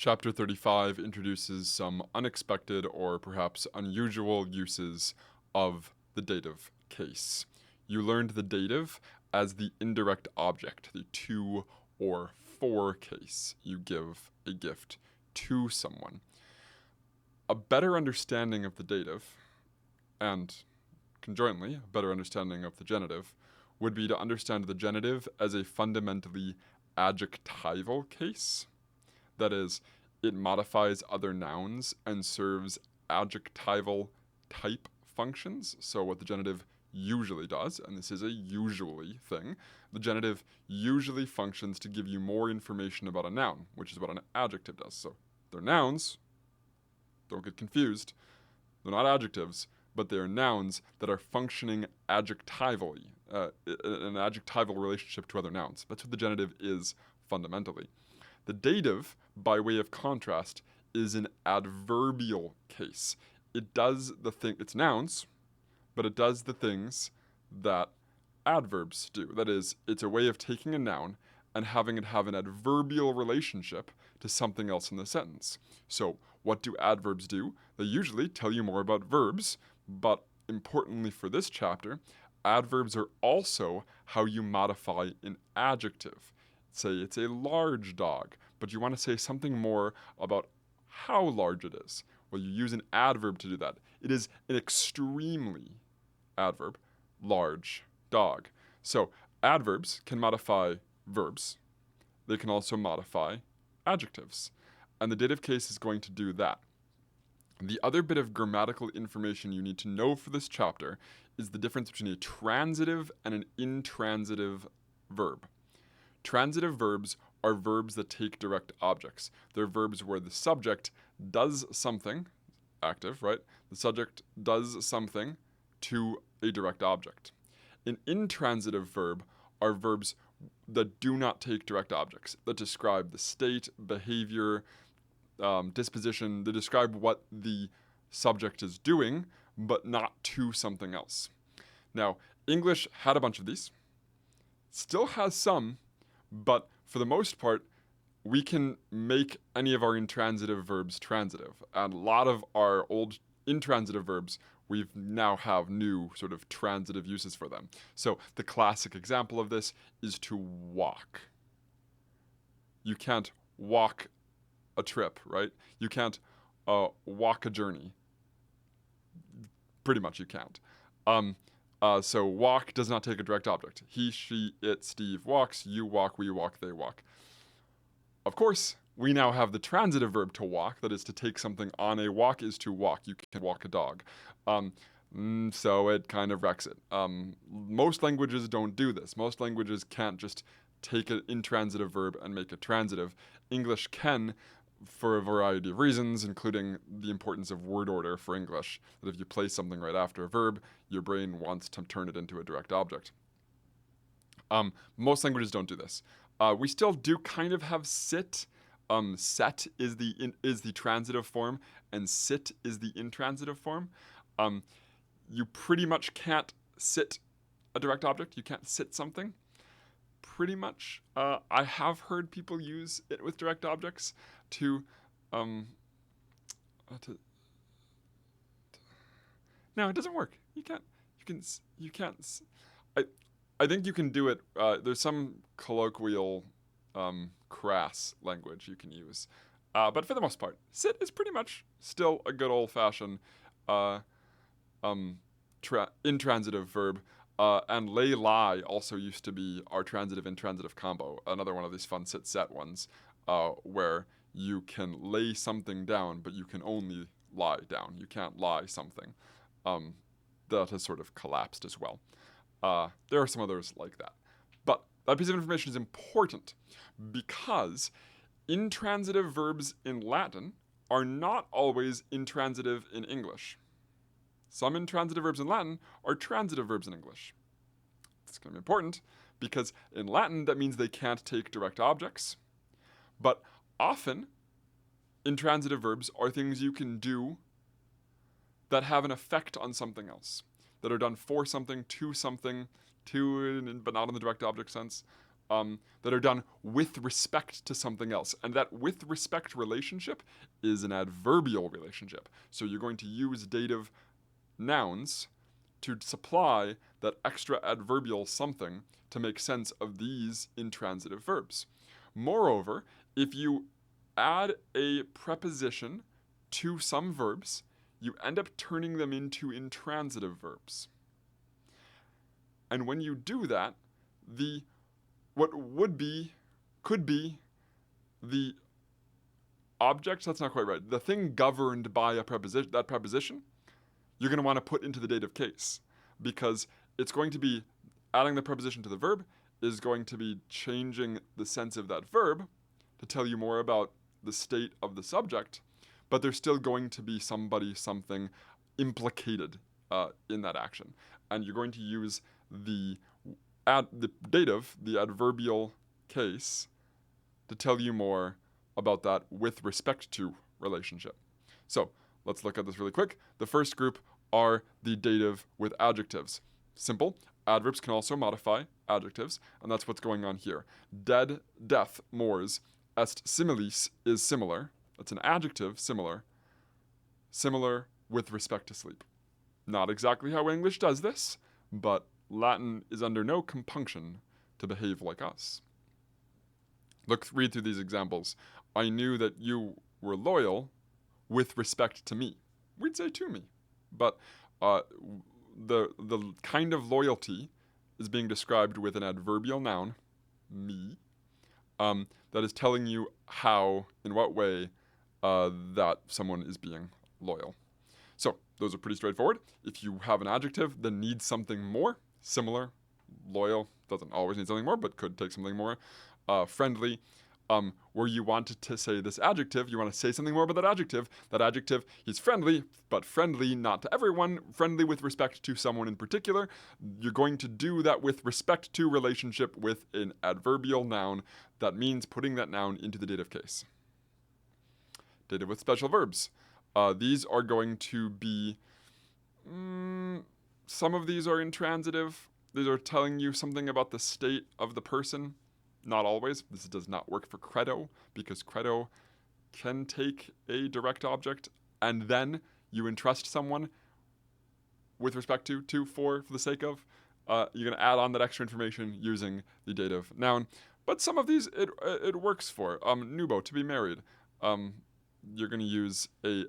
Chapter 35 introduces some unexpected or perhaps unusual uses of the dative case. You learned the dative as the indirect object, the to or for case. You give a gift to someone. A better understanding of the dative, and conjointly, a better understanding of the genitive, would be to understand the genitive as a fundamentally adjectival case. That is, it modifies other nouns and serves adjectival type functions. So what the genitive usually does, and this is a usually thing, the genitive usually functions to give you more information about a noun, which is what an adjective does. So they're nouns, don't get confused, they're not adjectives, but they are nouns that are functioning adjectivally, an adjectival relationship to other nouns. That's what the genitive is fundamentally. The dative, by way of contrast, is an adverbial case. It does the thing, it's nouns, but it does the things that adverbs do. That is, it's a way of taking a noun and having it have an adverbial relationship to something else in the sentence. So, what do adverbs do? They usually tell you more about verbs, but importantly for this chapter, adverbs are also how you modify an adjective. Say it's a large dog, but you want to say something more about how large it is. Well, you use an adverb to do that. It is an extremely adverb, large dog. So adverbs can modify verbs. They can also modify adjectives. And the dative case is going to do that. The other bit of grammatical information you need to know for this chapter is the difference between a transitive and an intransitive verb. Transitive verbs are verbs that take direct objects. They're verbs where the subject does something, active, right? The subject does something to a direct object. An intransitive verb are verbs that do not take direct objects, that describe the state, behavior, disposition, they describe what the subject is doing, but not to something else. Now, English had a bunch of these, still has some, but for the most part, we can make any of our intransitive verbs transitive. And a lot of our old intransitive verbs, we now have new sort of transitive uses for them. So the classic example of this is to walk. You can't walk a trip, right? You can't walk a journey. Pretty much you can't. So walk does not take a direct object. He, she, it, Steve walks, you walk, we walk, they walk. Of course, we now have the transitive verb to walk, that is to take something on a walk is to walk. You can walk a dog. So it kind of wrecks it. Most languages don't do this. Most languages can't just take an intransitive verb and make it transitive. English can, for a variety of reasons, including the importance of word order for English, that if you place something right after a verb, your brain wants to turn it into a direct object. Most languages don't do this. We still do kind of have sit. Set is the transitive form, and sit is the intransitive form. You pretty much can't sit a direct object. You can't sit something. Pretty much. I have heard people use it with direct objects to no, it doesn't work. You can't. I think you can do it. There's some colloquial, crass language you can use. But for the most part, sit is pretty much still a good old-fashioned intransitive verb. And lay lie also used to be our transitive-intransitive combo, another one of these fun sit-set ones, where you can lay something down, but you can only lie down. You can't lie something. That has sort of collapsed as well. There are some others like that. But that piece of information is important because intransitive verbs in Latin are not always intransitive in English. Some intransitive verbs in Latin are transitive verbs in English. It's going to be important because in Latin that means they can't take direct objects. But often, intransitive verbs are things you can do that have an effect on something else, that are done for something, but not in the direct object sense. that are done with respect to something else. And that with respect relationship is an adverbial relationship. So you're going to use dative nouns to supply that extra adverbial something to make sense of these intransitive verbs. Moreover, if you add a preposition to some verbs, you end up turning them into intransitive verbs. And when you do that, what could be the object, that's not quite right, the thing governed by that preposition, you're going to want to put into the dative case, because it's going to be adding the preposition to the verb is going to be changing the sense of that verb to tell you more about the state of the subject, but there's still going to be somebody, something implicated in that action. And you're going to use the dative, the adverbial case, to tell you more about that with respect to relationship. So let's look at this really quick. The first group are the dative with adjectives. Simple. Adverbs can also modify adjectives, and that's what's going on here. Dead, death, mors, est similis is similar. That's an adjective, similar. Similar with respect to sleep. Not exactly how English does this, but Latin is under no compunction to behave like us. Read through these examples. I knew that you were loyal with respect to me. We'd say to me. But the kind of loyalty is being described with an adverbial noun, me, that is telling you how, in what way, that someone is being loyal. So those are pretty straightforward. If you have an adjective that needs something more, similar, loyal, doesn't always need something more, but could take something more, friendly, where you wanted to say this adjective, you want to say something more about that adjective, he's friendly, but friendly not to everyone, friendly with respect to someone in particular, you're going to do that with respect to relationship with an adverbial noun. That means putting that noun into the dative case. Dative with special verbs. These are going to be, some of these are intransitive. These are telling you something about the state of the person. Not always. This does not work for credo, because credo can take a direct object and then you entrust someone with respect to, for the sake of. You're going to add on that extra information using the dative noun. But some of these it works for. Nubo, to be married. You're going to use a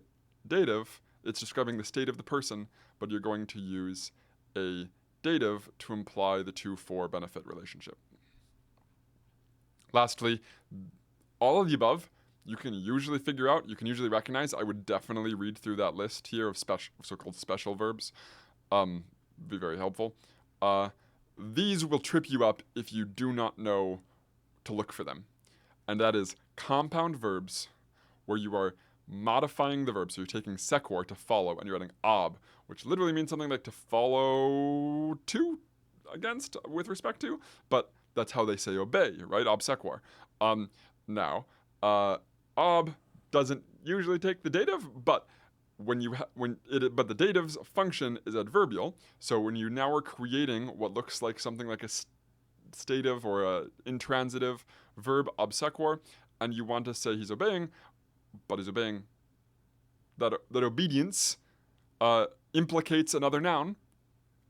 dative. It's describing the state of the person, but you're going to use a dative to imply the to-for benefit relationship. Lastly, all of the above, you can usually figure out, you can usually recognize. I would definitely read through that list here of so-called special verbs. Be very helpful. These will trip you up if you do not know to look for them. And that is compound verbs where you are modifying the verb. So you're taking sequor, to follow, and you're adding ob, which literally means something like to follow to, against, with respect to, but that's how they say obey, right? Ob sequor. Now, ob doesn't usually take the dative, but but the dative's function is adverbial. So when you now are creating what looks like something like a stative or a intransitive verb, ob sequor, and you want to say he's obeying, but he's obeying, that obedience implicates another noun.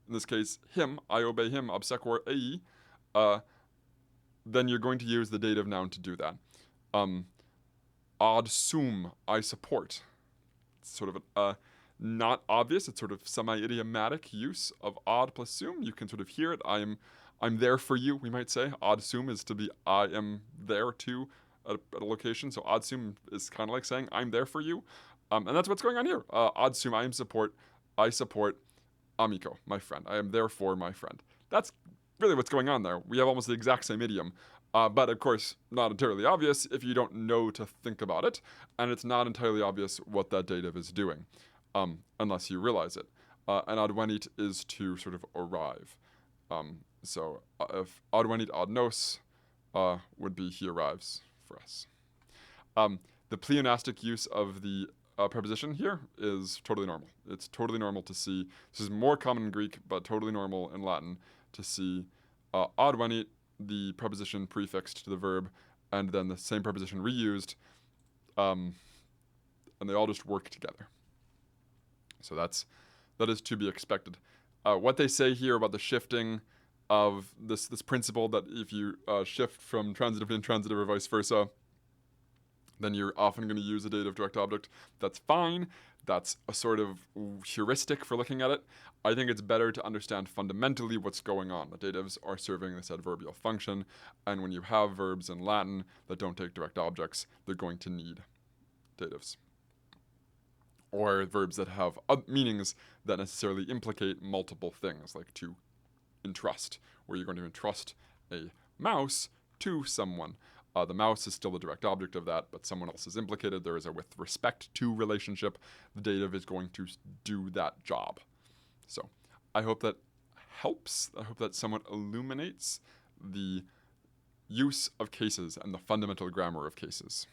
In this case, him. I obey him. Ob sequor ei. Then you're going to use the dative noun to do that. Ad sum, I support. It's sort of not obvious. It's sort of semi-idiomatic use of ad plus sum. You can sort of hear it. I'm there for you, we might say. Ad sum is to be I am there to at a location. So ad sum is kind of like saying I'm there for you. And that's what's going on here. Ad sum, I support amico, my friend. I am there for my friend. That's really what's going on there. We have almost the exact same idiom. But of course, not entirely obvious if you don't know to think about it. And it's not entirely obvious what that dative is doing, unless you realize it. And advenit is to sort of arrive. So if advenit ad nos would be he arrives for us. The pleonastic use of the preposition here is totally normal. It's totally normal to see. This is more common in Greek, but totally normal in Latin to see advenit the preposition prefixed to the verb, and then the same preposition reused, and they all just work together. So that is to be expected. What they say here about the shifting of this principle that if you shift from transitive to intransitive or vice versa, then you're often going to use a dative direct object. That's fine. That's a sort of heuristic for looking at it. I think it's better to understand fundamentally what's going on. The datives are serving this adverbial function, and when you have verbs in Latin that don't take direct objects, they're going to need datives. Or verbs that have meanings that necessarily implicate multiple things, like to entrust, where you're going to entrust a mouse to someone. The mouse is still a direct object of that, but someone else is implicated. There is a with respect to relationship. The dative is going to do that job. So I hope that helps. I hope that somewhat illuminates the use of cases and the fundamental grammar of cases.